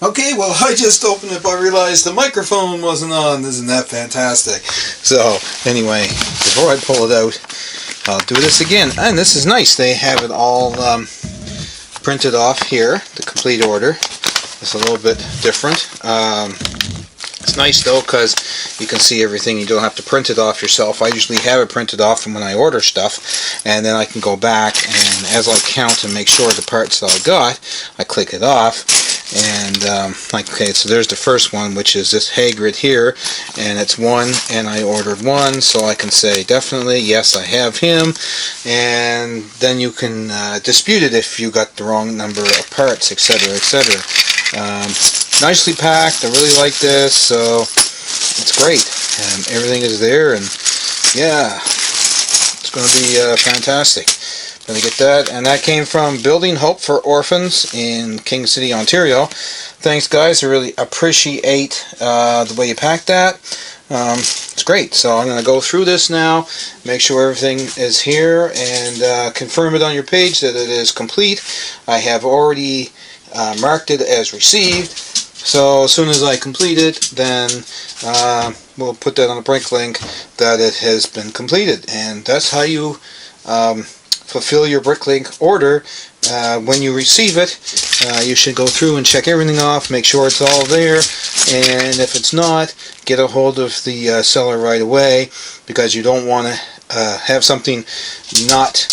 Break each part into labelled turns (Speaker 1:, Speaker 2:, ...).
Speaker 1: Okay, well, I just opened it, but I realized the microphone wasn't on. Isn't that fantastic? So, anyway, before I pull it out, I'll do this again. And this is nice. They have it all printed off here, the complete order. It's a little bit different. It's nice though because you can see everything. You don't have to print it off yourself. I usually have it printed off from when I order stuff, and then I can go back and as I count and make sure the parts that I got, I click it off. And okay, so there's the first one, which is this Hagrid here, and it's 1, and I ordered 1, so I can say definitely yes, I have him. And then you can dispute it if you got the wrong number of parts, etc., etc. Nicely packed. I really like this, so it's great. And everything is there, and yeah, it's going to be fantastic. Going to get that, and that came from Building Hope for Orphans in King City, Ontario. Thanks, guys. I really appreciate the way you packed that. It's great. So I'm going to go through this now, make sure everything is here, and confirm it on your page that it is complete. I have already marked it as received. So as soon as I complete it, then we'll put that on the Bricklink that it has been completed. And that's how you fulfill your Bricklink order. When you receive it, you should go through and check everything off, make sure it's all there, and if it's not, get a hold of the seller right away, because you don't want to have something not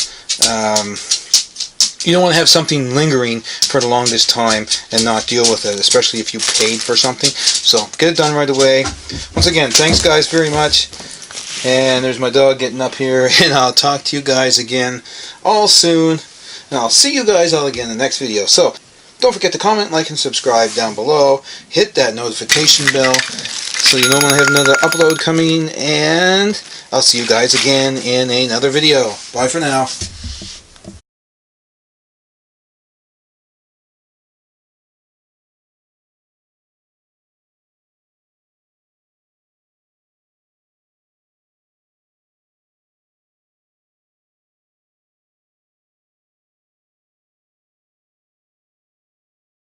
Speaker 1: you don't want to have something lingering for the longest time and not deal with it, especially if you paid for something. So get it done right away. Once again, thanks guys very much. And there's my dog getting up here, and I'll talk to you guys again all soon. And I'll see you guys all again in the next video. So don't forget to comment, like, and subscribe down below. Hit that notification bell so you know when I have another upload coming. And I'll see you guys again in another video. Bye for now.